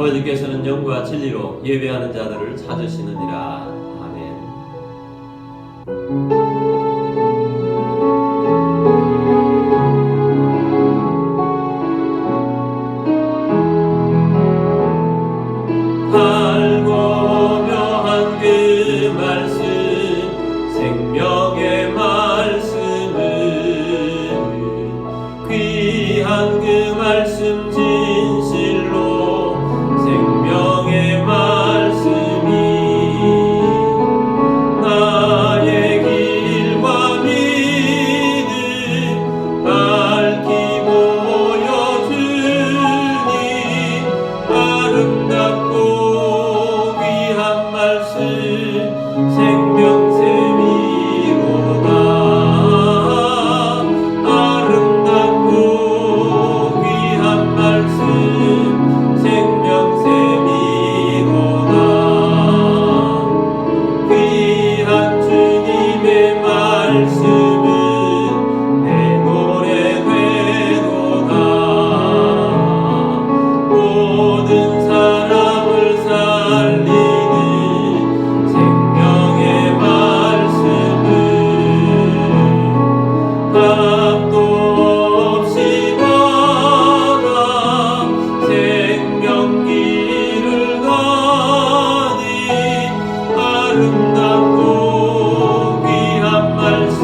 아버지께서는 영과 진리로 예배하는 자들을 찾으시느니라. 아멘. 달고 묘한 그 말씀, 생명의 말씀은 귀한 그 말씀 진실로 생명의 말씀이 나의 길과 믿음 밝히 보여주니 아름답고 귀한 말씀 생명샘이로다. 아름답고 귀한 말씀 생명샘이로다. 귀한 주님의 말씀은 내 노래 되도다. 모든 사람을 살리는 생명의 말씀은 값도 없이 받아 생명길을 가니 아름답고 귀한 말씀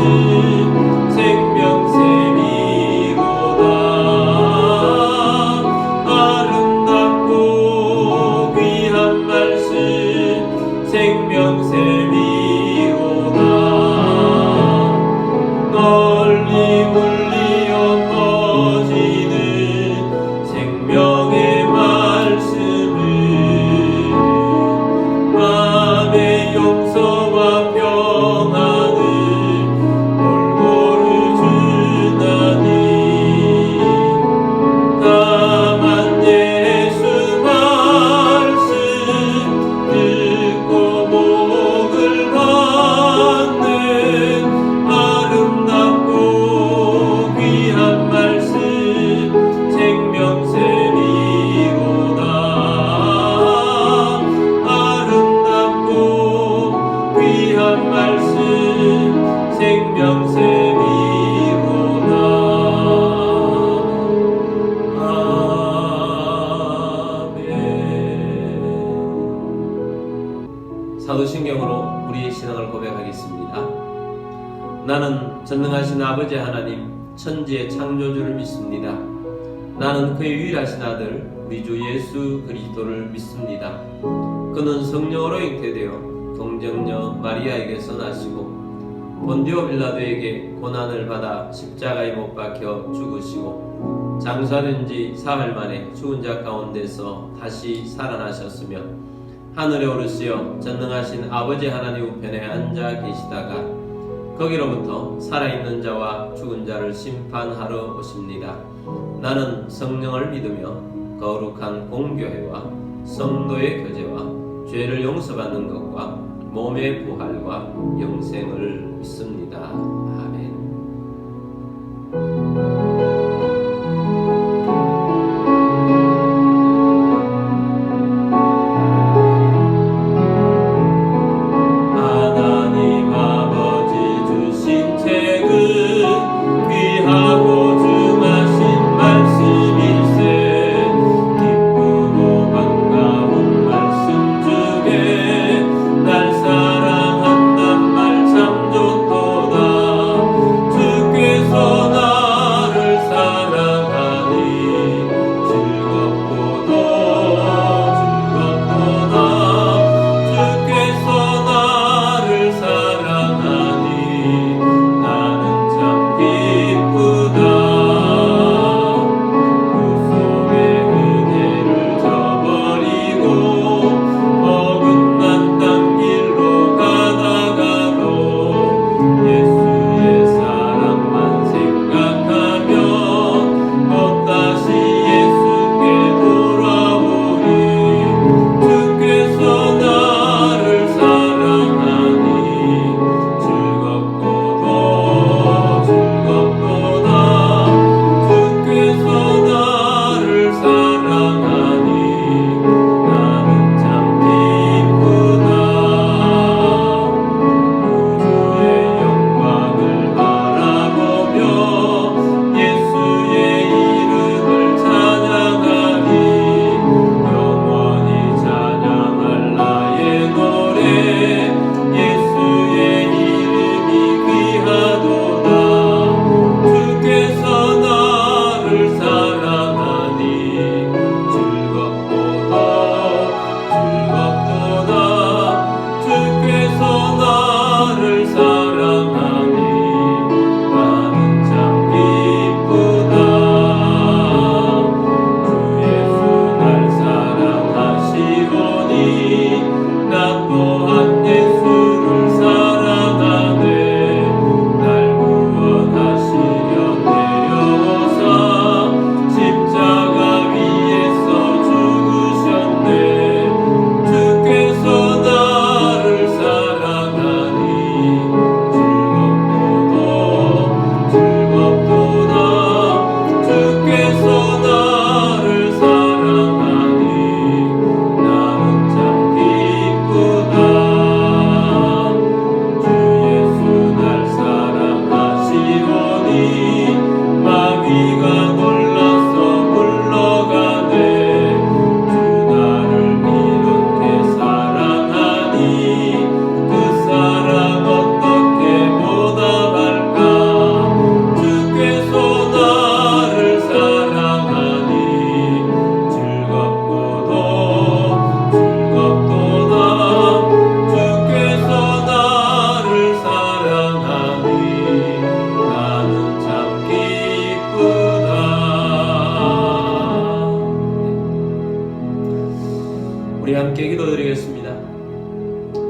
생명샘이로다. 아름답고 귀한 말씀 생명샘이로다. 널리 울리어 퍼지는 생명의 말씀은 마음의 용서와 평안을 골고루 주나니 다만 예수 말씀 듣고 목을 받는 아름답고 귀한 말씀 생명샘이로다. 아름답고 귀한 말씀 생명샘이로다. 아멘. 사도신경으로 우리의 신앙을 고백하겠습니다. 나는 전능하신 아버지 하나님 천지의 창조주를 믿습니다. 나는 그의 유일하신 아들 우리 주 예수 그리스도를 믿습니다. 그는 성령으로 잉태되어 동정녀 마리아에게서 나시고 본디오 빌라도에게 고난을 받아 십자가에 못 박혀 죽으시고 장사된 지 사흘 만에 죽은 자 가운데서 다시 살아나셨으며 하늘에 오르시어 전능하신 아버지 하나님 우편에 앉아 계시다가 거기로부터 살아있는 자와 죽은 자를 심판하러 오십니다. 나는 성령을 믿으며 거룩한 공교회와 성도의 교제와 죄를 용서받는 것과 몸의 부활과 영생을 믿습니다. 아멘. 하나님 아버지 주신 책은 귀하고 중하신 말씀일세. 기쁘고 반가운 말씀 중에 날 사랑한단 말 참 좋도다.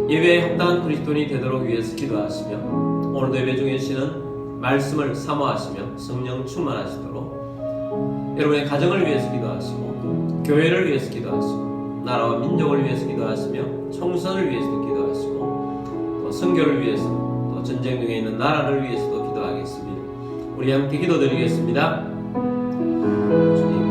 예배에 합당한 그리스도인이 되도록 위해서 기도하시며 오늘도 예배 중에 쉬는 말씀을 사모하시며 성령 충만하시도록 여러분의 가정을 위해서 기도하시고 교회를 위해서 기도하시고 나라와 민족을 위해서 기도하시며 총선을 위해서도 기도하시고 또 선교를 위해서 또 전쟁 중에 있는 나라를 위해서도 기도하겠습니다. 우리 함께 기도드리겠습니다. 주님,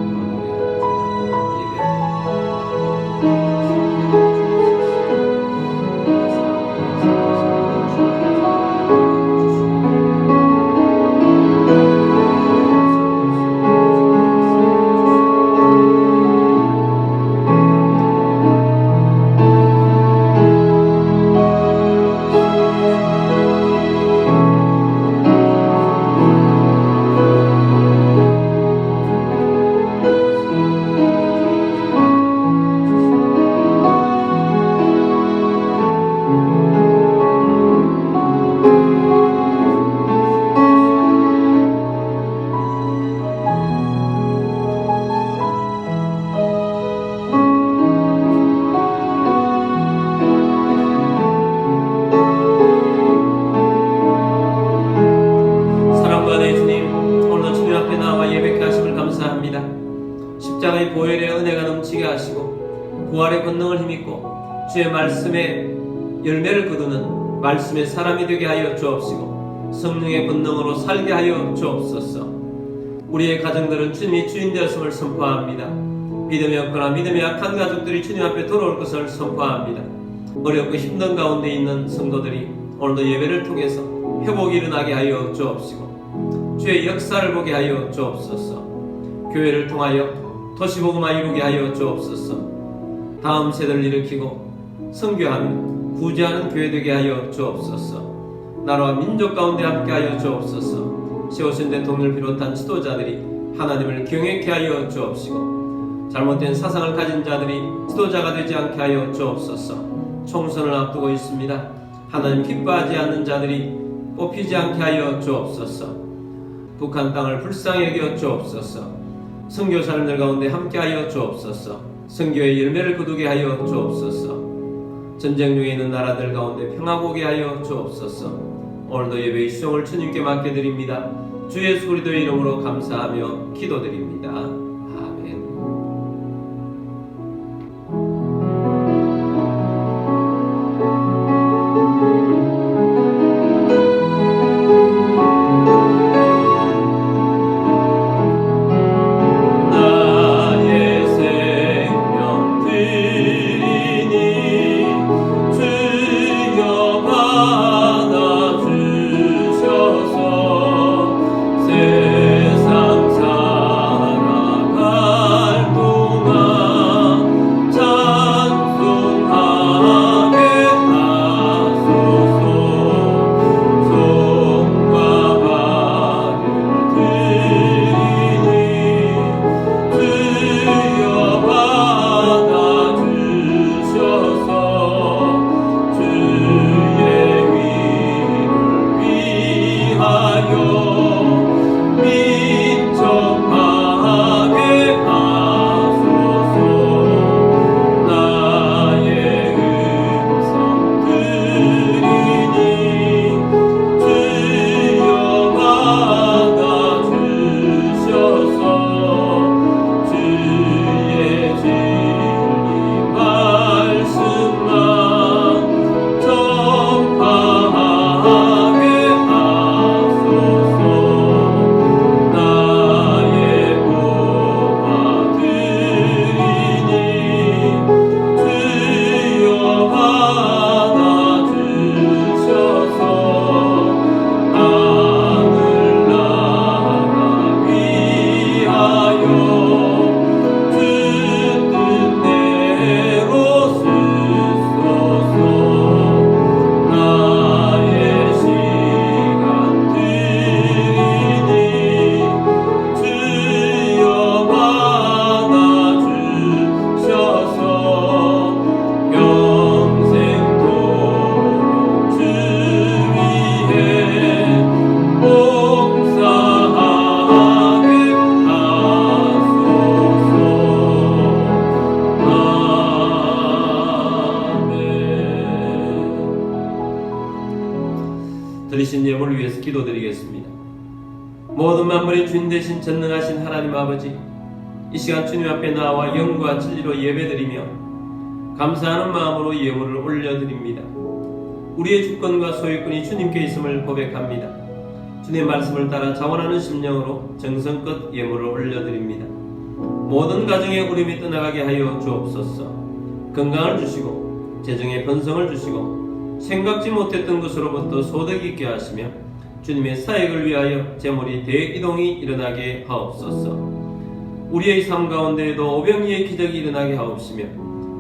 십자가의 보혈의 은혜가 넘치게 하시고 부활의 권능을 힘입고 주의 말씀에 열매를 거두는 말씀의 사람이 되게 하여 주옵시고 성령의 권능으로 살게 하여 주옵소서. 우리의 가정들은 주님이 주인 되었음을 선포합니다. 믿음이 없거나 믿음이 약한 가족들이 주님 앞에 돌아올 것을 선포합니다. 어렵고 힘든 가운데 있는 성도들이 오늘도 예배를 통해서 회복이 일어나게 하여 주옵시고 주의 역사를 보게 하여 주옵소서. 교회를 통하여 도시복음화 이루게 하여 주옵소서. 다음 세대를 일으키고 선교하며 구제하는 교회 되게 하여 주옵소서. 나라와 민족 가운데 함께 하여 주옵소서. 세우신 대통령을 비롯한 지도자들이 하나님을 경외케 하여 주옵시고 잘못된 사상을 가진 자들이 지도자가 되지 않게 하여 주옵소서. 총선을 앞두고 있습니다. 하나님 기뻐하지 않는 자들이 뽑히지 않게 하여 주옵소서. 북한 땅을 불쌍히 여겨 주옵소서. 선교사님들 가운데 함께하여 주옵소서. 선교의 열매를 거두게 하여 주옵소서. 전쟁 중에 있는 나라들 가운데 평화가 오게 하여 주옵소서. 오늘도 예배의 수용을 주님께 맡겨드립니다. 주 예수 그리스도의 이름으로 감사하며 기도드립니다. 아멘. 주의 드리신 예물을 위해서 기도드리겠습니다. 모든 만물의 주인 되신 전능하신 하나님 아버지, 이 시간 주님 앞에 나와 영과 진리로 예배드리며 감사하는 마음으로 예물을 올려드립니다. 우리의 주권과 소유권이 주님께 있음을 고백합니다. 주님의 말씀을 따라 자원하는 심령으로 정성껏 예물을 올려드립니다. 모든 가정에 울음이 떠나가게 하여 주옵소서. 건강을 주시고 재정에 번성을 주시고 생각지 못했던 것으로부터 소득이 있게 하시며 주님의 사역을 위하여 재물이 대이동이 일어나게 하옵소서. 우리의 삶 가운데에도 오병이의 기적이 일어나게 하옵시며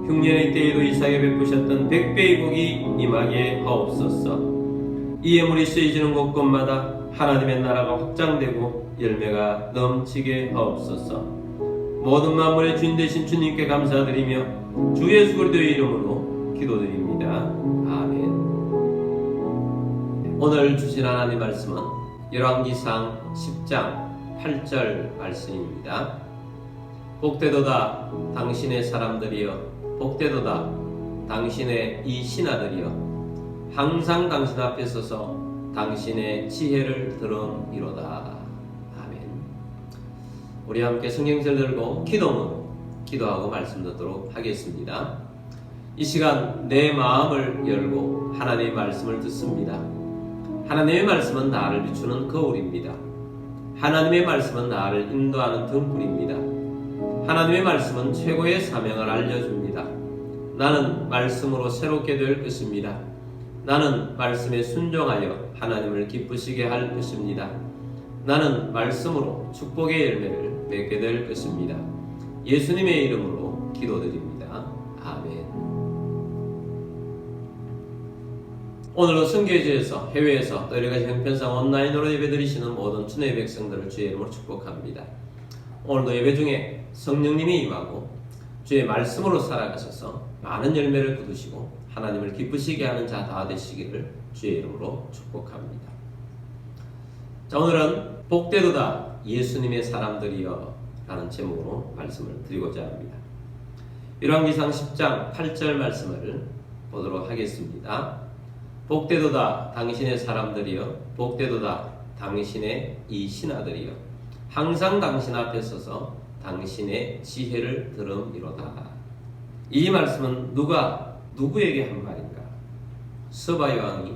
흉년의 때에도 이삭에 베푸셨던 백배의 복이 임하게 하옵소서. 이 예물이 쓰여지는 곳곳마다 하나님의 나라가 확장되고 열매가 넘치게 하옵소서. 모든 만물의 주인 되신 주님께 감사드리며 주 예수 그리스도의 이름으로 기도드립니다. 아멘. 오늘 주신 하나님의 말씀은 열왕기상 10장 8절 말씀입니다. 복되도다 당신의 사람들이여, 복되도다 당신의 이 신하들이여, 항상 당신 앞에 서서 당신의 지혜를 들음이로다. 아멘. 우리 함께 성경을 들고 기도문으로 기도하고 말씀 듣도록 하겠습니다. 이 시간 내 마음을 열고 하나님의 말씀을 듣습니다. 하나님의 말씀은 나를 비추는 거울입니다. 하나님의 말씀은 나를 인도하는 등불입니다. 하나님의 말씀은 최고의 사명을 알려줍니다. 나는 말씀으로 새롭게 될 것입니다. 나는 말씀에 순종하여 하나님을 기쁘시게 할 것입니다. 나는 말씀으로 축복의 열매를 맺게 될 것입니다. 예수님의 이름으로 기도드립니다. 아멘. 오늘은 선교지에서, 해외에서 또 여러가지 형편상 온라인으로 예배드리시는 모든 주님의 백성들을 주의 이름으로 축복합니다. 오늘도 예배 중에 성령님이 임하고 주의 말씀으로 살아가셔서 많은 열매를 거두시고 하나님을 기쁘시게 하는 자 다 되시기를 주의 이름으로 축복합니다. 자, 오늘은 복되도다 예수님의 사람들이여 라는 제목으로 말씀을 드리고자 합니다. 열왕기상 10장 8절 말씀을 보도록 하겠습니다. 복되도다 당신의 사람들이여, 복되도다 당신의 이 신하들이여, 항상 당신 앞에 서서 당신의 지혜를 들음이로다. 이 말씀은 누가 누구에게 한 말인가? 스바 왕이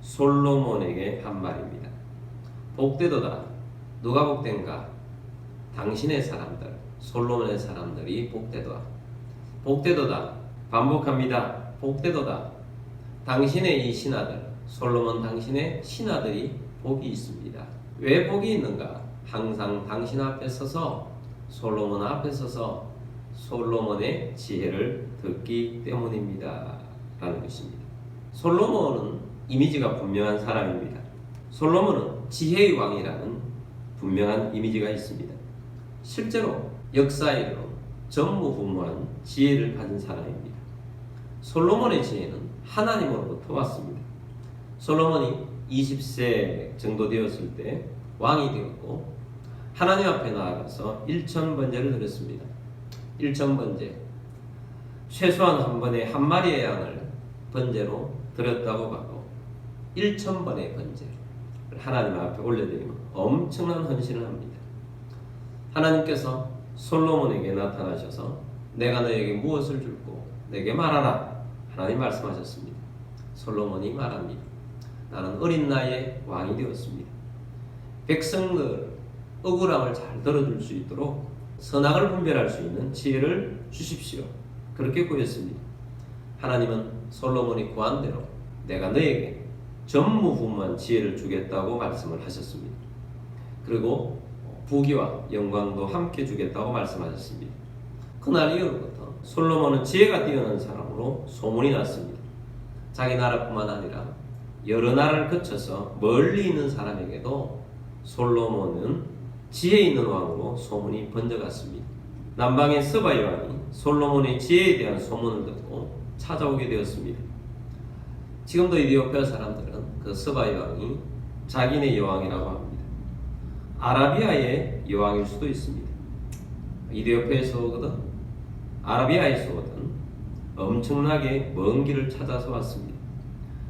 솔로몬에게 한 말입니다. 복되도다. 누가 복된가? 당신의 사람들, 솔로몬의 사람들이 복되도다. 복되도다. 반복합니다. 복되도다. 당신의 이 신하들, 솔로몬 당신의 신하들이 복이 있습니다. 왜 복이 있는가? 항상 당신 앞에 서서, 솔로몬 앞에 서서 솔로몬의 지혜를 듣기 때문입니다. 라는 것입니다. 솔로몬은 이미지가 분명한 사람입니다. 솔로몬은 지혜의 왕이라는 분명한 이미지가 있습니다. 실제로 역사에도 전무후무한 지혜를 가진 사람입니다. 솔로몬의 지혜는 하나님으로부터 왔습니다. 솔로몬이 20세 정도 되었을 때 왕이 되었고 하나님 앞에 나아가서 1000번제를 드렸습니다. 1000번제, 최소한 한 번에 한 마리의 양을 번제로 드렸다고 봐도 1000번의 번제를 하나님 앞에 올려드리면 엄청난 헌신을 합니다. 하나님께서 솔로몬에게 나타나셔서 내가 너에게 무엇을 줄고 내게 말하라. 하나님 말씀하셨습니다. 솔로몬이 말합니다. 나는 어린 나이에 왕이 되었습니다. 백성들 억울함을 잘 들어줄 수 있도록 선악을 분별할 수 있는 지혜를 주십시오. 그렇게 구했습니다. 하나님은 솔로몬이 구한 대로 내가 너에게 전무후무한 지혜를 주겠다고 말씀을 하셨습니다. 그리고 부귀와 영광도 함께 주겠다고 말씀하셨습니다. 그날 이후로부터 솔로몬은 지혜가 뛰어난 사람으로 소문이 났습니다. 자기 나라뿐만 아니라 여러 나라를 거쳐서 멀리 있는 사람에게도 솔로몬은 지혜 있는 왕으로 소문이 번져갔습니다. 남방의 스바 왕이 솔로몬의 지혜에 대한 소문을 듣고 찾아오게 되었습니다. 지금도 이디오피아 사람들은 그 스바 왕이 자기네 여왕이라고 합니다. 아라비아의 여왕일 수도 있습니다. 이디오피아에서 오거든 아라비아에서 오든 엄청나게 먼 길을 찾아서 왔습니다.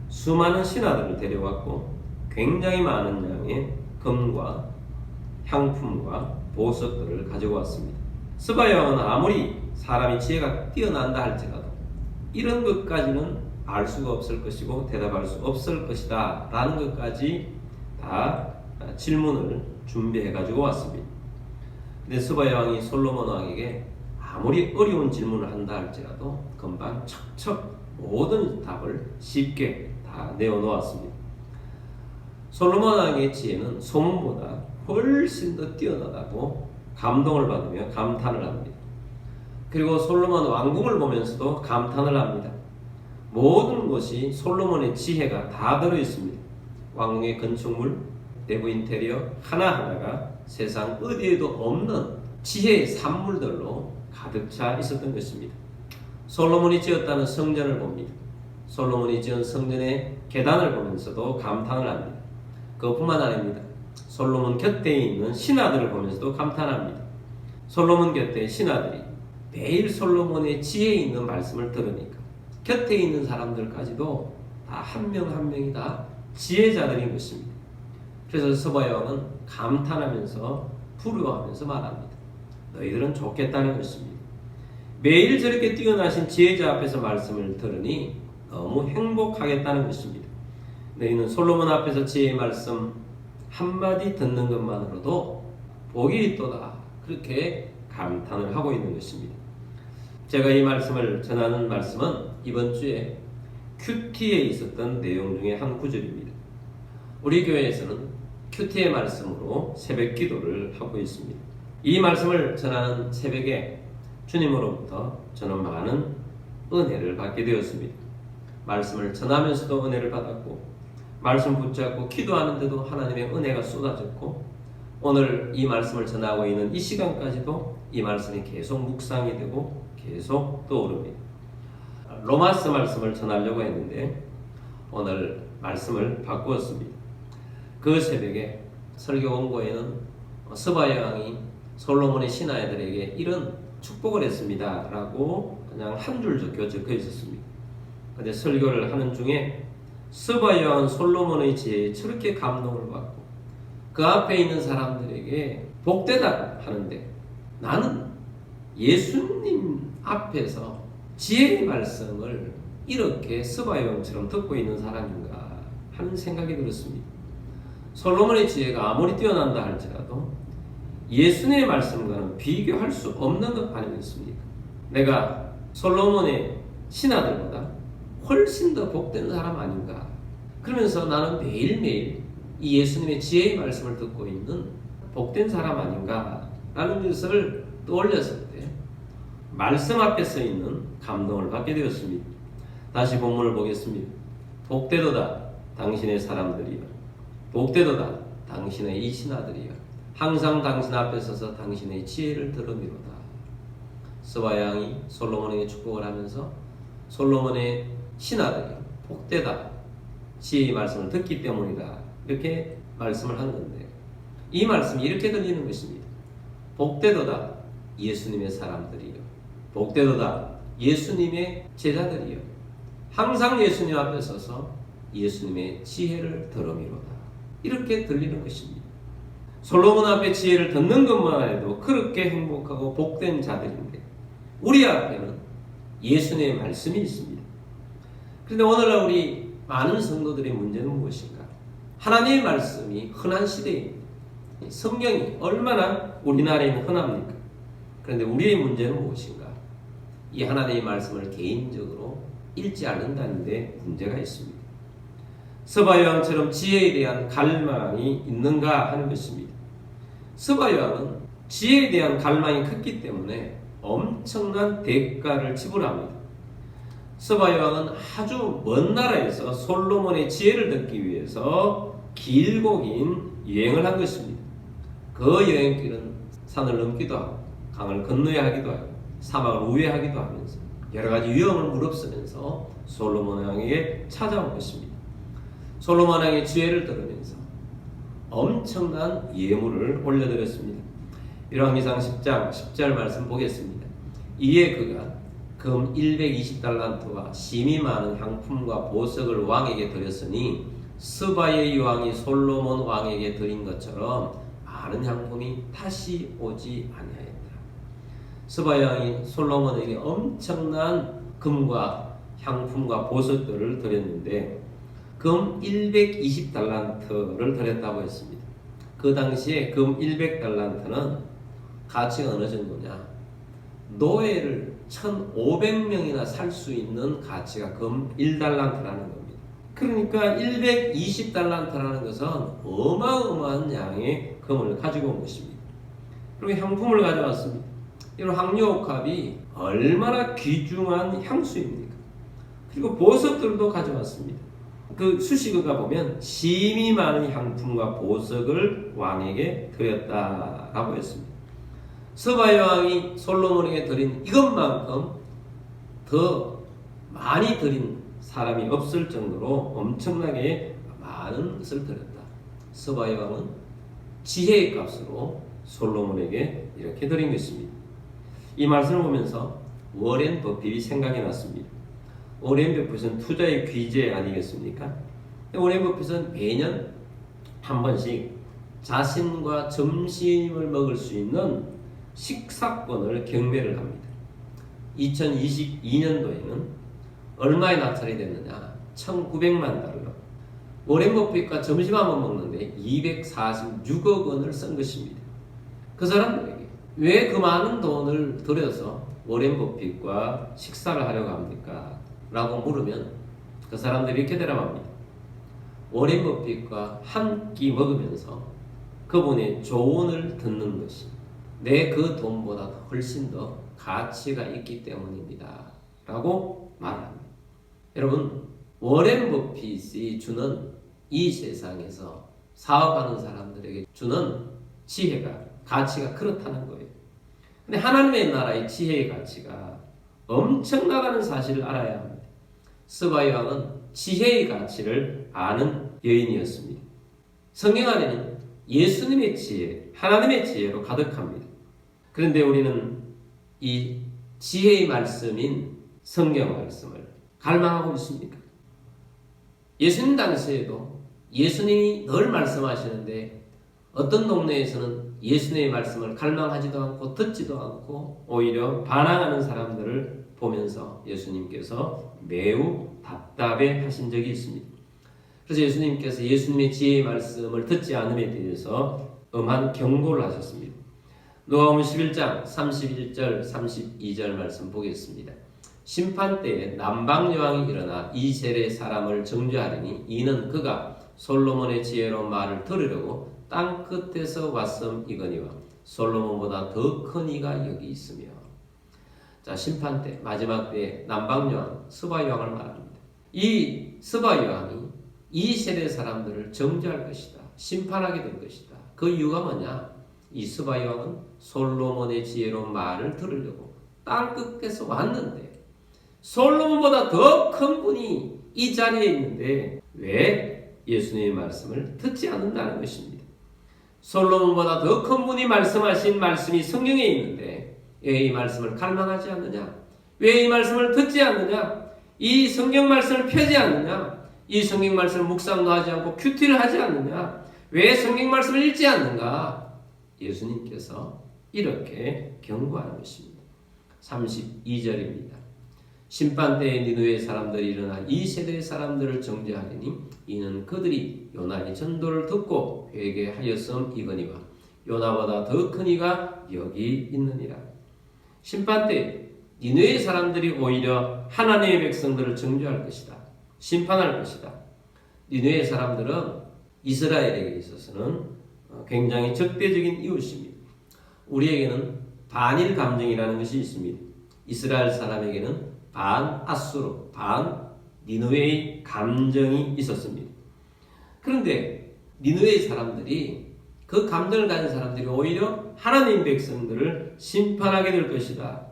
수많은 신하들을 데려왔고 굉장히 많은 양의 금과 향품과 보석들을 가지고 왔습니다. 스바야 왕은 아무리 사람이 지혜가 뛰어난다 할지라도 이런 것까지는 알 수가 없을 것이고 대답할 수 없을 것이다 라는 것까지 다 질문을 준비해 가지고 왔습니다. 근데 스바야 왕이 솔로몬 왕에게 아무리 어려운 질문을 한다 할지라도 금방 척척 모든 답을 쉽게 다 내어놓았습니다. 솔로몬 왕의 지혜는 소문보다 훨씬 더 뛰어나다고 감동을 받으며 감탄을 합니다. 그리고 솔로몬 왕궁을 보면서도 감탄을 합니다. 모든 것이 솔로몬의 지혜가 다 들어있습니다. 왕궁의 건축물, 내부 인테리어 하나하나가 세상 어디에도 없는 지혜의 산물들로 가득 차 있었던 것입니다. 솔로몬이 지었다는 성전을 봅니다. 솔로몬이 지은 성전의 계단을 보면서도 감탄을 합니다. 그것뿐만 아닙니다. 솔로몬 곁에 있는 신하들을 보면서도 감탄합니다. 솔로몬 곁에 신하들이 매일 솔로몬의 지혜 있는 말씀을 들으니까 곁에 있는 사람들까지도 다 한 명 한 명이 다 지혜자들인 것입니다. 그래서 스바야 왕은 감탄하면서 부러워하면서 말합니다. 너희들은 좋겠다는 것입니다. 매일 저렇게 뛰어나신 지혜자 앞에서 말씀을 들으니 너무 행복하겠다는 것입니다. 너희는 솔로몬 앞에서 지혜의 말씀 한마디 듣는 것만으로도 복이 있도다. 그렇게 감탄을 하고 있는 것입니다. 제가 이 말씀을 전하는 말씀은 이번 주에 큐티에 있었던 내용 중에 한 구절입니다. 우리 교회에서는 큐티의 말씀으로 새벽 기도를 하고 있습니다. 이 말씀을 전하는 새벽에 주님으로부터 저는 많은 은혜를 받게 되었습니다. 말씀을 전하면서도 은혜를 받았고 말씀 붙잡고 기도하는데도 하나님의 은혜가 쏟아졌고 오늘 이 말씀을 전하고 있는 이 시간까지도 이 말씀이 계속 묵상이 되고 계속 떠오릅니다. 로마서 말씀을 전하려고 했는데 오늘 말씀을 바꾸었습니다. 그 새벽에 설교 원고에는 스바야 왕이 솔로몬의 신하들에게 이런 축복을 했습니다 라고 그냥 한 줄 적혀 있었습니다. 근데 설교를 하는 중에 스바야 왕은 솔로몬의 지혜에 저렇게 감동을 받고 그 앞에 있는 사람들에게 복되다 하는데 나는 예수님 앞에서 지혜의 말씀을 이렇게 스바야 왕처럼 듣고 있는 사람인가 하는 생각이 들었습니다. 솔로몬의 지혜가 아무리 뛰어난다 할지라도 예수님의 말씀과는 비교할 수 없는 것 아니겠습니까? 내가 솔로몬의 신하들보다 훨씬 더 복된 사람 아닌가? 그러면서 나는 매일매일 이 예수님의 지혜의 말씀을 듣고 있는 복된 사람 아닌가? 라는 것을 떠올렸을 때 말씀 앞에 서 있는 감동을 받게 되었습니다. 다시 본문을 보겠습니다. 복되도다 당신의 사람들이여, 복되도다 당신의 이 신하들이여, 항상 당신 앞에 서서 당신의 지혜를 들으미로다. 스바야 왕이 솔로몬에게 축복을 하면서 솔로몬의 신하들이 복되다 지혜의 말씀을 듣기 때문이다 이렇게 말씀을 한 건데 이 말씀이 이렇게 들리는 것입니다. 복되도다 예수님의 사람들이여, 복되도다 예수님의 제자들이여, 항상 예수님 앞에 서서 예수님의 지혜를 들으미로다 이렇게 들리는 것입니다. 솔로몬 앞에 지혜를 듣는 것만 해도 그렇게 행복하고 복된 자들인데 우리 앞에는 예수님의 말씀이 있습니다. 그런데 오늘날 우리 많은 성도들의 문제는 무엇인가? 하나님의 말씀이 흔한 시대입니다. 성경이 얼마나 우리나라에는 흔합니까? 그런데 우리의 문제는 무엇인가? 이 하나님의 말씀을 개인적으로 읽지 않는다는 데 문제가 있습니다. 스바야 왕처럼 지혜에 대한 갈망이 있는가 하는 것입니다. 스바야 왕은 지혜에 대한 갈망이 컸기 때문에 엄청난 대가를 지불합니다. 스바야 왕은 아주 먼 나라에서 솔로몬의 지혜를 듣기 위해서 길고 긴 여행을 한 것입니다. 그 여행길은 산을 넘기도 하고 강을 건너야 하기도 하고 사막을 우회하기도 하면서 여러 가지 위험을 무릅쓰면서 솔로몬 왕에게 찾아온 것입니다. 솔로몬 왕의 지혜를 들으면서 엄청난 예물을 올려드렸습니다. 열왕기상 10장 10절 말씀 보겠습니다. 이에 그가 금 120달란트와 심이 많은 향품과 보석을 왕에게 드렸으니 스바의 왕이 솔로몬 왕에게 드린 것처럼 많은 향품이 다시 오지 아니하였더라. 스바의 왕이 솔로몬에게 엄청난 금과 향품과 보석들을 드렸는데 금 120달란트를 드렸다고 했습니다. 그 당시에 금 100달란트는 가치가 어느 정도냐? 노예를 1,500명이나 살 수 있는 가치가 금 1달란트라는 겁니다. 그러니까 120달란트라는 것은 어마어마한 양의 금을 가지고 온 것입니다. 그리고 향품을 가져왔습니다. 이런 황료옥합이 얼마나 귀중한 향수입니까? 그리고 보석들도 가져왔습니다. 그 수식어가 보면 심이 많은 향품과 보석을 왕에게 드렸다라고 했습니다. 스바의 왕이 솔로몬에게 드린 이것만큼 더 많이 드린 사람이 없을 정도로 엄청나게 많은 것을 드렸다. 스바의 왕은 지혜의 값으로 솔로몬에게 이렇게 드린 것입니다. 이 말씀을 보면서 워렌 버핏이 생각이 났습니다. 워렌 버핏은 투자의 귀재 아니겠습니까? 워렌 버핏은 매년 한 번씩 자신과 점심을 먹을 수 있는 식사권을 경매를 합니다. 2022년도에는 얼마에 낙찰이 됐느냐? 1,900만 달러. 워렌 버핏과 점심 한번 먹는데 246억 원을 쓴 것입니다. 그 사람들에게 왜 그 많은 돈을 들여서 워렌 버핏과 식사를 하려고 합니까? 라고 물으면 그 사람들이 이렇게 대답합니다. 워렌 버핏과 한 끼 먹으면서 그분의 조언을 듣는 것이 내 그 돈보다 훨씬 더 가치가 있기 때문입니다. 라고 말합니다. 여러분, 워렌 버핏이 주는 이 세상에서 사업하는 사람들에게 주는 지혜가, 가치가 그렇다는 거예요. 근데 하나님의 나라의 지혜의 가치가 엄청나다는 사실을 알아야 합니다. 스바의 왕은 지혜의 가치를 아는 여인이었습니다. 성경 안에는 예수님의 지혜, 하나님의 지혜로 가득합니다. 그런데 우리는 이 지혜의 말씀인 성경 말씀을 갈망하고 있습니까? 예수님 당시에도 예수님이 늘 말씀하시는데 어떤 동네에서는 예수님의 말씀을 갈망하지도 않고 듣지도 않고 오히려 반항하는 사람들을 보면서 예수님께서 매우 답답해 하신 적이 있습니다. 그래서 예수님께서 예수님의 지혜의 말씀을 듣지 않음에 대해서 엄한 경고를 하셨습니다. 누가복음 11장 31절 32절 말씀 보겠습니다. 심판 때에 남방 여왕이 일어나 이 세례 사람을 정죄하리니 이는 그가 솔로몬의 지혜로 말을 들으려고 땅 끝에서 왔음이거니와 솔로몬보다 더 큰 이가 여기 있으며. 자, 심판 때 마지막 때에 남방 여왕 스바 여왕을 말합니다. 이 스바 여왕이 이 세대 사람들을 정죄할 것이다. 심판하게 될 것이다. 그 이유가 뭐냐? 이 스바 여왕은 솔로몬의 지혜로 말을 들으려고 땅 끝에서 왔는데 솔로몬보다 더 큰 분이 이 자리에 있는데 왜 예수님의 말씀을 듣지 않는다는 것입니다. 솔로몬보다 더 큰 분이 말씀하신 말씀이 성경에 있는데 왜 이 말씀을 갈망하지 않느냐? 왜 이 말씀을 듣지 않느냐? 이 성경 말씀을 펴지 않느냐? 이 성경 말씀을 묵상도 하지 않고 큐티를 하지 않느냐? 왜 성경 말씀을 읽지 않는가? 예수님께서 이렇게 경고하는 것입니다. 32절입니다. 심판 때에 니느웨 사람들이 일어나 이 세대의 사람들을 정죄하리니 이는 그들이 요나의 전도를 듣고 회개하였음이거니와 요나보다 더 큰 이가 여기 있느니라. 심판 때 니느웨 사람들이 오히려 하나님의 백성들을 정죄할 것이다. 심판할 것이다. 니느웨 사람들은 이스라엘에게 있어서는 굉장히 적대적인 이웃입니다. 우리에게는 반일 감정이라는 것이 있습니다. 이스라엘 사람에게는 반 아수르, 반 니느웨의 감정이 있었습니다. 그런데 니느웨의 사람들이 그 감정을 가진 사람들이 오히려 하나님 백성들을 심판하게 될 것이다.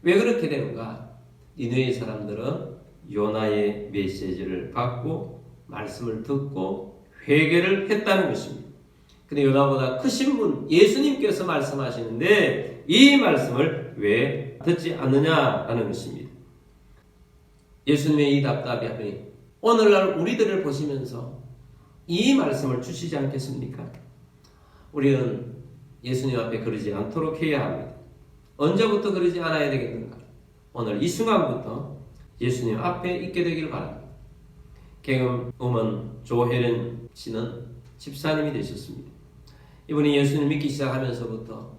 왜 그렇게 되는가? 니느웨의 사람들은 요나의 메시지를 받고 말씀을 듣고 회개를 했다는 것입니다. 근데 요나보다 크신 분 예수님께서 말씀하시는데 이 말씀을 왜 듣지 않느냐라는 것입니다. 예수님의 이 답답함이 오늘날 우리들을 보시면서 이 말씀을 주시지 않겠습니까? 우리는 예수님 앞에 그러지 않도록 해야 합니다. 언제부터 그러지 않아야 되겠는가? 오늘 이 순간부터 예수님 앞에 있게 되기를 바랍니다. 개그우먼 조혜련 씨는 집사님이 되셨습니다. 이분이 예수님 믿기 시작하면서부터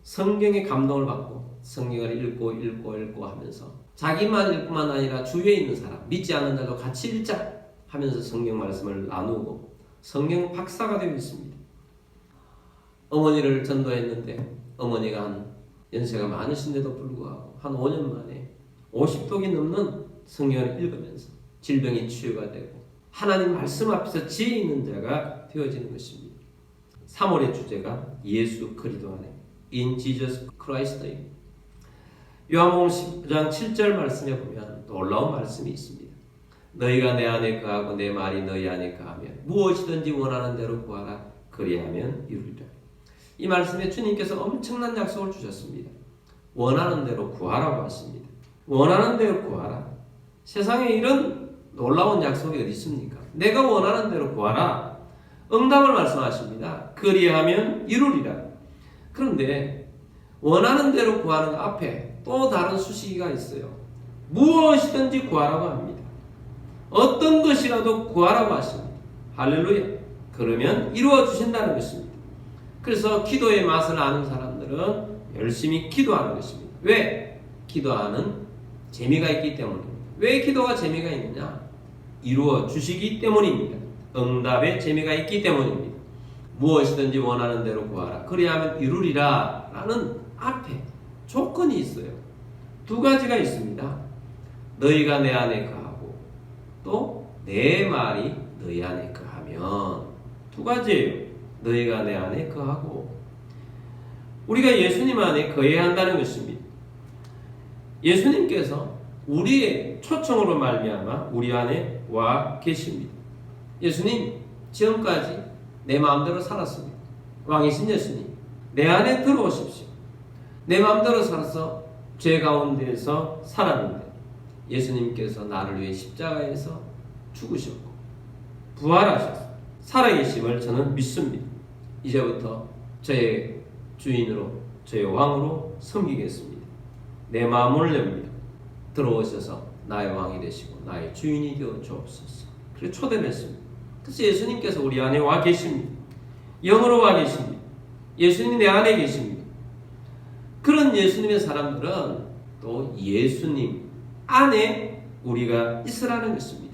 성경의 감동을 받고 성경을 읽고 하면서 자기만 읽을 뿐만 아니라 주위에 있는 사람, 믿지 않는 자도 같이 읽자 하면서 성경 말씀을 나누고 성경 박사가 되고 있습니다. 어머니를 전도했는데 어머니가 연세가 많으신데도 불구하고 한 5년 만에 50독이 넘는 성경을 읽으면서 질병이 치유가 되고 하나님 말씀 앞에서 지혜 있는 자가 되어지는 것입니다. 3월의 주제가 예수 그리스도 안에 In Jesus Christ입니다. 요한복음 10장 7절 말씀에 보면 놀라운 말씀이 있습니다. 너희가 내 안에 거하고 내 말이 너희 안에 거하면 무엇이든지 원하는 대로 구하라 그리하면 이루리라. 이 말씀에 주님께서 엄청난 약속을 주셨습니다. 원하는 대로 구하라고 하십니다. 원하는 대로 구하라. 세상에 이런 놀라운 약속이 어디 있습니까? 내가 원하는 대로 구하라. 응답을 말씀하십니다. 그리하면 이루리라. 그런데 원하는 대로 구하는 앞에 또 다른 수식어가 있어요. 무엇이든지 구하라고 합니다. 어떤 것이라도 구하라고 하십니다. 할렐루야. 그러면 이루어 주신다는 것입니다. 그래서 기도의 맛을 아는 사람들은 열심히 기도하는 것입니다. 왜? 기도하는 재미가 있기 때문입니다. 왜 기도가 재미가 있느냐? 이루어 주시기 때문입니다. 응답의 재미가 있기 때문입니다. 무엇이든지 원하는 대로 구하라. 그리하면 이루리라 라는 앞에 조건이 있어요. 두 가지가 있습니다. 너희가 내 안에 거하고 또 내 말이 너희 안에 거하면 두 가지예요. 너희가 내 안에 거하고 우리가 예수님 안에 거해야 한다는 것입니다. 예수님께서 우리의 초청으로 말미암아 우리 안에 와 계십니다. 예수님 지금까지 내 마음대로 살았습니다. 왕이신 예수님 내 안에 들어오십시오. 내 마음대로 살아서 죄 가운데에서 살았는데 예수님께서 나를 위해 십자가에서 죽으셨고 부활하셔서 살아계심을 저는 믿습니다. 이제부터 저의 주인으로 저의 왕으로 섬기겠습니다. 내 마음을 냅니다. 들어오셔서 나의 왕이 되시고 나의 주인이 되어 주옵소서. 그래서 초대를 했습니다. 그래서 예수님께서 우리 안에 와 계십니다. 영으로 와 계십니다. 예수님이 내 안에 계십니다. 그런 예수님의 사람들은 또 예수님 안에 우리가 있으라는 것입니다.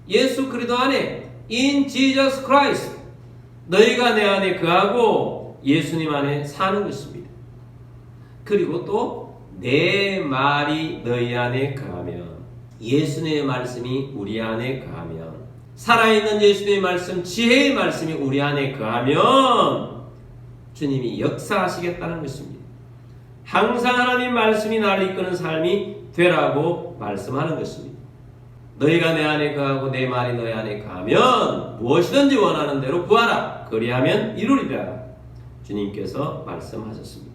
예수 그리스도 안에 In Jesus Christ 너희가 내 안에 거하고 예수님 안에 사는 것입니다. 그리고 또 내 말이 너희 안에 거하면 예수님의 말씀이 우리 안에 거하면 살아있는 예수님의 말씀 지혜의 말씀이 우리 안에 거하면 주님이 역사하시겠다는 것입니다. 항상 하나님 말씀이 나를 이끄는 삶이 되라고 말씀하는 것입니다. 너희가 내 안에 거하고 내 말이 너희 안에 거하면 무엇이든지 원하는 대로 구하라. 그리하면 이루리라. 주님께서 말씀하셨습니다.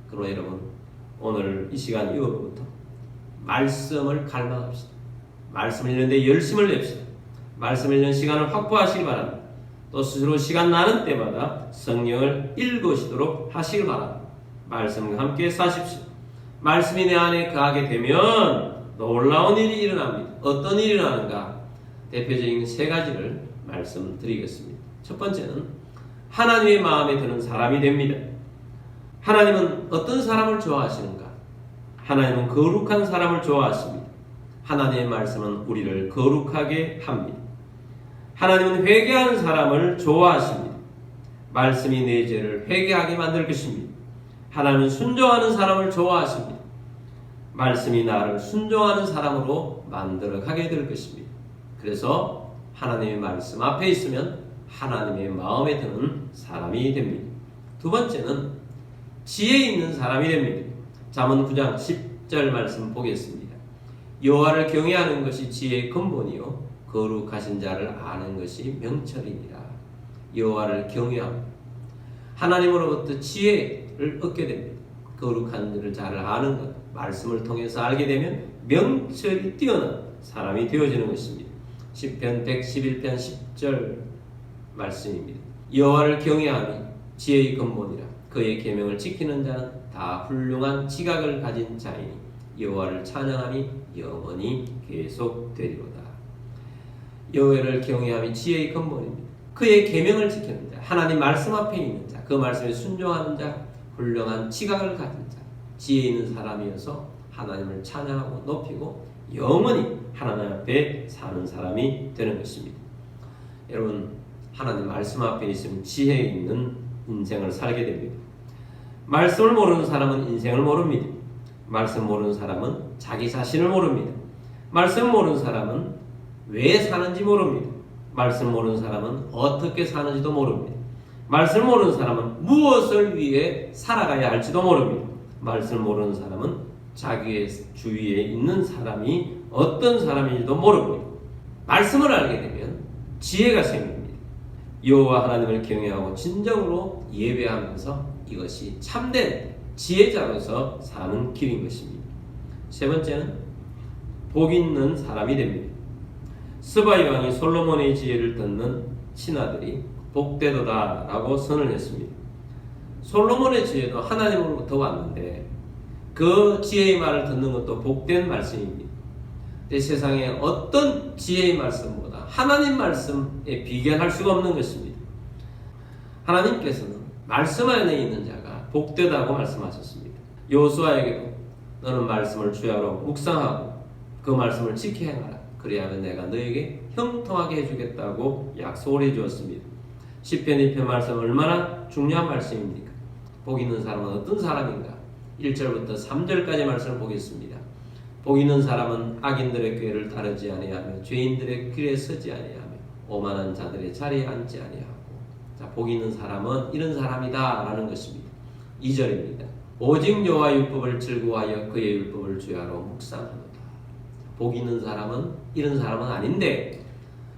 그러나 여러분 오늘 이 시간 이후로부터 말씀을 갈망합시다. 말씀을 읽는데 열심을 냅시다. 말씀을 읽는 시간을 확보하시기 바랍니다. 또 스스로 시간 나는 때마다 성경을 읽으시도록 하시길 바랍니다. 말씀과 함께 사십시오. 말씀이 내 안에 거하게 되면 놀라운 일이 일어납니다. 어떤 일이 일어나는가? 대표적인 세 가지를 말씀드리겠습니다. 첫 번째는 하나님의 마음에 드는 사람이 됩니다. 하나님은 어떤 사람을 좋아하시는가? 하나님은 거룩한 사람을 좋아하십니다. 하나님의 말씀은 우리를 거룩하게 합니다. 하나님은 회개하는 사람을 좋아하십니다. 말씀이 내 죄를 회개하게 만들 것입니다. 하나님은 순종하는 사람을 좋아하십니다. 말씀이 나를 순종하는 사람으로 만들어가게 될 것입니다. 그래서 하나님의 말씀 앞에 있으면 하나님의 마음에 드는 사람이 됩니다. 두 번째는 지혜 있는 사람이 됩니다. 잠언 9장 10절 말씀 보겠습니다. 여호와를 경외하는 것이 지혜의 근본이요 거룩하신 자를 아는 것이 명철이니라. 여호와를 경외함 하나님으로부터 지혜를 얻게 됩니다. 거룩한 일을 잘 아는 것 말씀을 통해서 알게 되면 명철이 뛰어난 사람이 되어지는 것입니다. 시편 111편 10절 말씀입니다. 여호와를 경외함이 지혜의 근본이라. 그의 계명을 지키는 자는 다 훌륭한 지각을 가진 자이니 여호와를 찬양함이 영원히 계속되리로다. 여호와를 경외함이 지혜의 근본입니다. 그의 계명을 지키는 자, 하나님 말씀 앞에 있는 자, 그 말씀에 순종하는 자, 훌륭한 지각을 가진 자, 지혜 있는 사람이어서 하나님을 찬양하고 높이고 영원히 하나님 앞에 사는 사람이 되는 것입니다. 여러분, 하나님 말씀 앞에 있으면 지혜 있는 인생을 살게 됩니다. 말씀을 모르는 사람은 인생을 모릅니다. 말씀 모르는 사람은 자기 자신을 모릅니다. 말씀 모르는 사람은 왜 사는지 모릅니다. 말씀 모르는 사람은 어떻게 사는지도 모릅니다. 말씀 모르는 사람은 무엇을 위해 살아가야 할지도 모릅니다. 말씀 모르는 사람은 자기의 주위에 있는 사람이 어떤 사람인지도 모릅니다. 말씀을 알게 되면 지혜가 생깁니다. 여호와 하나님을 경외하고 진정으로 예배하면서 이것이 참된 지혜자로서 사는 길인 것입니다. 세 번째는 복 있는 사람이 됩니다. 스바이 왕이 솔로몬의 지혜를 듣는 신하들이 복되도다 라고 선을 했습니다. 솔로몬의 지혜도 하나님으로부터 왔는데 그 지혜의 말을 듣는 것도 복된 말씀입니다. 세상에 어떤 지혜의 말씀보다 하나님 말씀에 비견할 수가 없는 것입니다. 하나님께서는 말씀 안에 있는 자가 복되다고 말씀하셨습니다. 여호수아에게도 너는 말씀을 주야로 묵상하고 그 말씀을 지켜 행하라. 그리하면 내가 너에게 형통하게 해주겠다고 약속을 해주었습니다. 시편 2편 말씀 얼마나 중요한 말씀입니까? 복 있는 사람은 어떤 사람인가? 1절부터 3절까지 말씀을 보겠습니다. 복 있는 사람은 악인들의 꾀를 따르지 아니하며 죄인들의 길에 서지 아니하며 오만한 자들의 자리에 앉지 아니하고. 자, 복 있는 사람은 이런 사람이다 라는 것입니다. 2절입니다. 오직 여호와 율법을 즐거워하여 그의 율법을 주야로 묵상하노다. 복 있는 사람은 이런 사람은 아닌데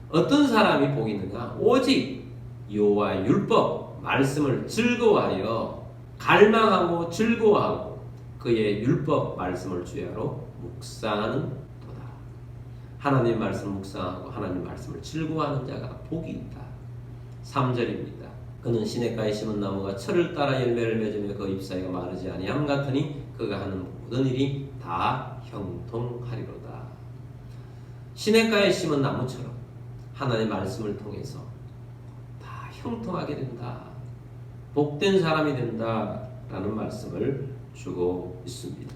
어떤 사람이 복 있느냐? 오직 여호와의 율법 말씀을 즐거워하여 갈망하고 즐거워하고 그의 율법 말씀을 주야로 묵상하는 도다. 하나님 말씀 묵상하고 하나님 말씀을 즐거워하는 자가 복이 있다. 3절입니다. 그는 시냇가에 심은 나무가 철을 따라 열매를 맺으며 그 잎사귀가 마르지 아니함 같으니 그가 하는 모든 일이 다 형통하리로다. 시냇가에 심은 나무처럼 하나님의 말씀을 통해서 다 형통하게 된다. 복된 사람이 된다라는 말씀을 주고 있습니다.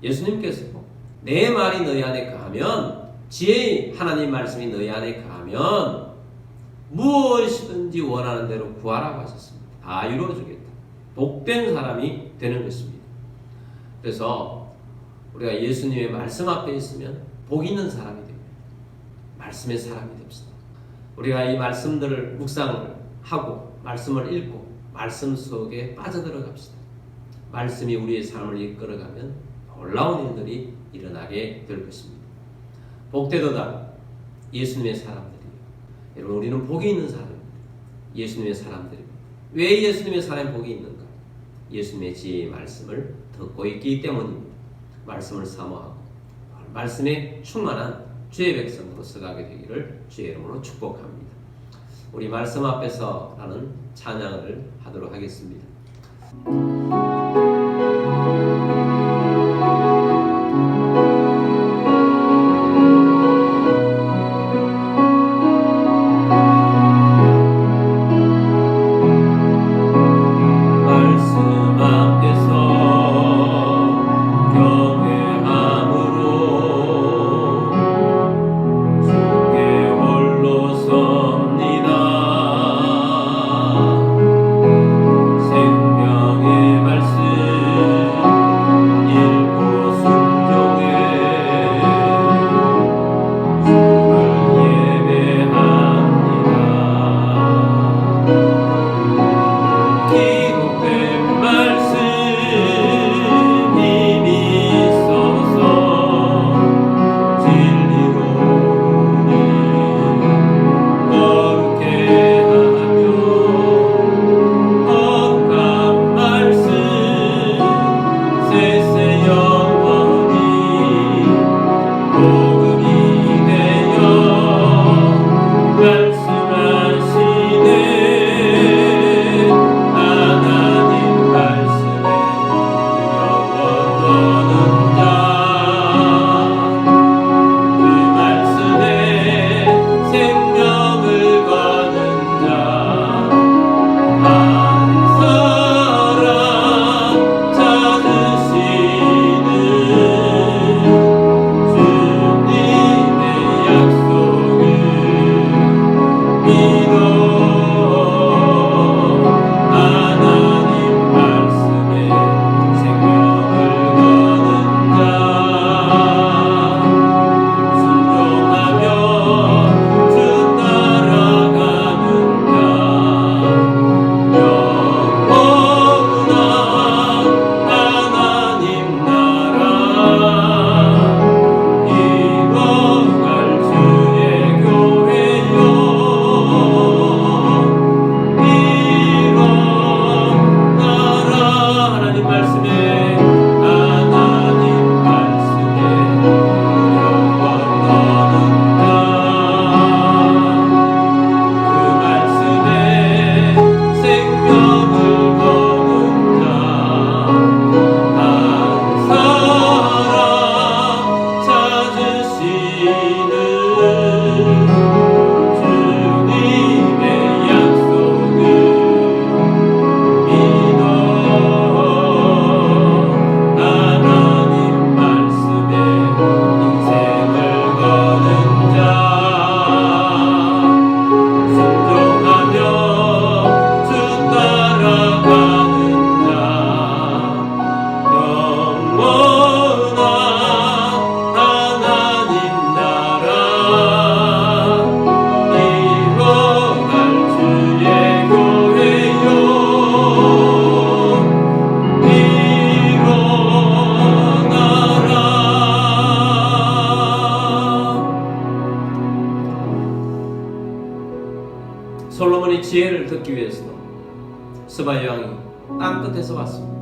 예수님께서 내 말이 너희 안에 거하면, 지혜의 하나님 말씀이 너희 안에 거하면 무엇이든지 원하는 대로 구하라고 하셨습니다. 다 이루어주겠다. 복된 사람이 되는 것입니다. 그래서 우리가 예수님의 말씀 앞에 있으면 복 있는 사람이 됩니다. 말씀의 사람이 됩시다. 우리가 이 말씀들을 묵상을 하고 말씀을 읽고 말씀 속에 빠져들어갑시다. 말씀이 우리의 삶을 이끌어가면 놀라운 일들이 일어나게 될 것입니다. 복되도다. 예수님의 사람들이에요. 여러분, 우리는 복이 있는 사람입니다. 예수님의 사람들입니다. 왜 예수님의 사람이 복이 있는가? 예수님의 지혜의 말씀을 듣고 있기 때문입니다. 말씀을 사모하고 말씀에 충만한 주의 백성으로 서가게 되기를 주의 이름으로 축복합니다. 우리 말씀 앞에서 라는 찬양을 하도록 하겠습니다. 생명의 말씀 솔로몬이 지혜를 듣기 위해서도 스바 여왕이 땅 끝에서 왔습니다.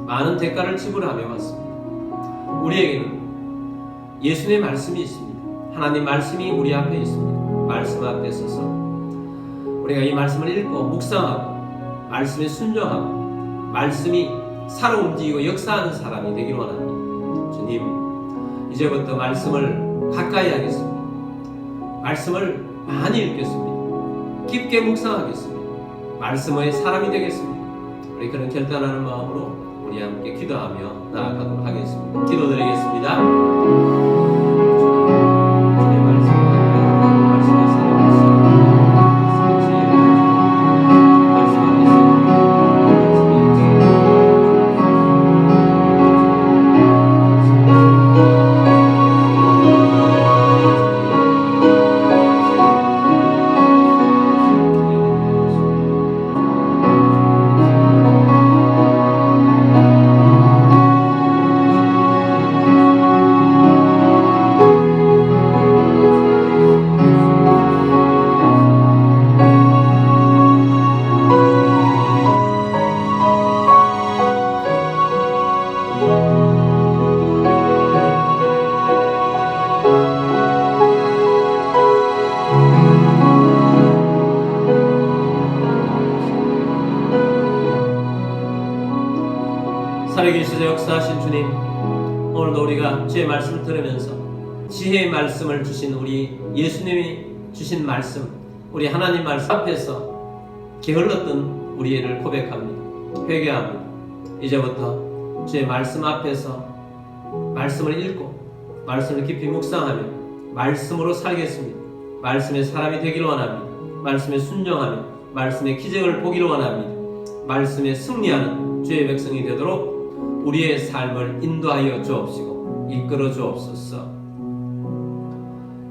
많은 대가를 지불하며 왔습니다. 우리에게는 예수님의 말씀이 있습니다. 하나님 말씀이 우리 앞에 있습니다. 말씀 앞에 서서 우리가 이 말씀을 읽고 묵상하고 말씀에 순종하고 말씀이 살아 움직이고 역사하는 사람이 되기를 원합니다. 주님, 이제부터 말씀을 가까이 하겠습니다. 말씀을 많이 읽겠습니다. 깊게 묵상하겠습니다. 말씀의 사람이 되겠습니다. 우리 그런 결단하는 마음으로 우리 함께 기도하며 나아가도록 하겠습니다. 기도드리겠습니다. 주의 말씀 가까이 말씀의 사람이 살아계시사 역사하신 주님, 오늘도 우리가 주의 말씀을 들으면서 지혜의 말씀을 주신 우리 예수님이 주신 말씀, 우리 하나님 말씀 앞에서 게을렀던 우리를 고백합니다. 회개합니다. 이제부터 주의 말씀 앞에서 말씀을 읽고 말씀을 깊이 묵상하며 말씀으로 살겠습니다. 말씀의 사람이 되기를 원합니다. 말씀에 순종하며 말씀의 기적을 보기를 원합니다. 말씀에 승리하는 주의 백성이 되도록 우리의 삶을 인도하여 주옵시고 이끌어 주옵소서.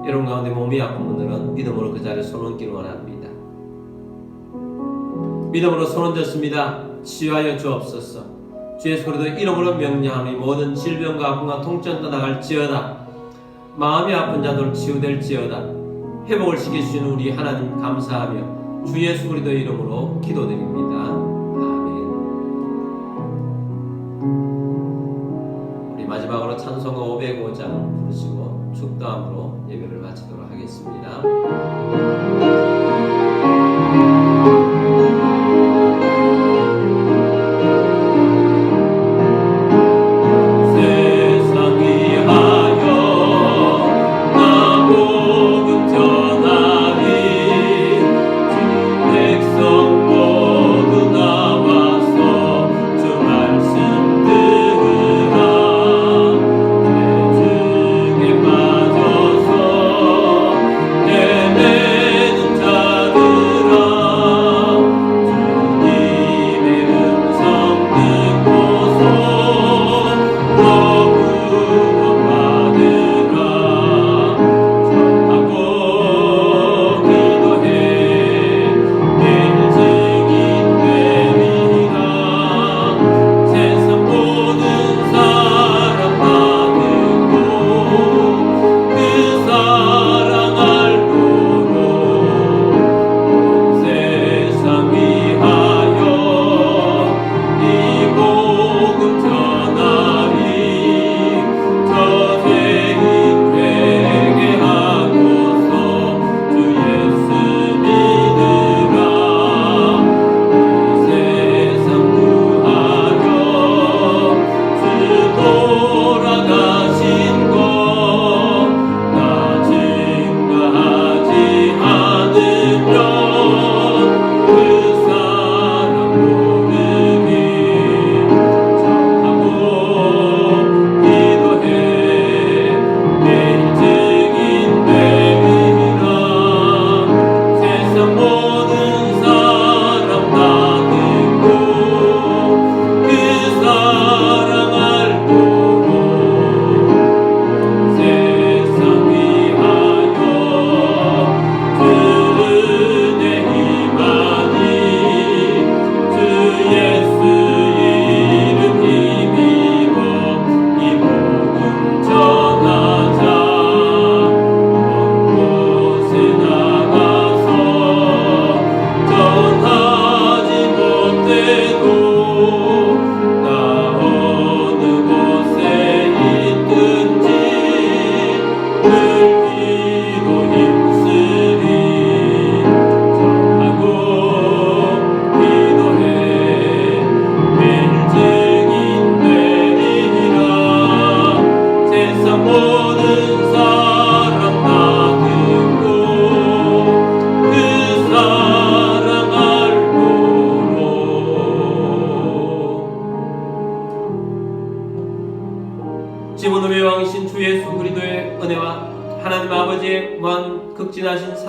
여러분 가운데 몸이 아픈 분들은 믿음으로 그 자리에 손 얹기를 원합니다. 믿음으로 손 얹었습니다. 치유하여 주옵소서. 주 예수 그리스도 이름으로 명령하니 모든 질병과 아픔과 통증 떠나갈지어다. 마음이 아픈 자들 치유될지어다. 회복을 시키시는 우리 하나님 감사하며 주 예수 그리스도 이름으로 기도드립니다. 마지막으로 찬송가 505장 부르시고 축도함으로 예배를 마치도록 하겠습니다. 내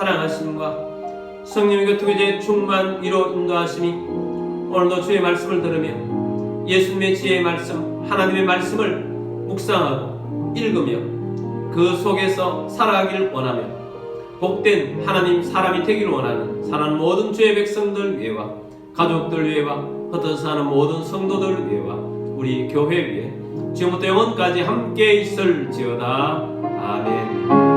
사랑하심과 성령의 교통의 충만 위로 인도하심이 오늘도 주의 말씀을 들으며 예수님의 지혜의 말씀, 하나님의 말씀을 묵상하고 읽으며 그 속에서 살아가기를 원하며 복된 하나님 사람이 되기를 원하는 사랑하는 모든 주의 백성들 위해와 가족들 위해와 흩어져 사는 모든 성도들 위해와 우리 교회 위에 지금부터 영원까지 함께 있을지어다. 아멘.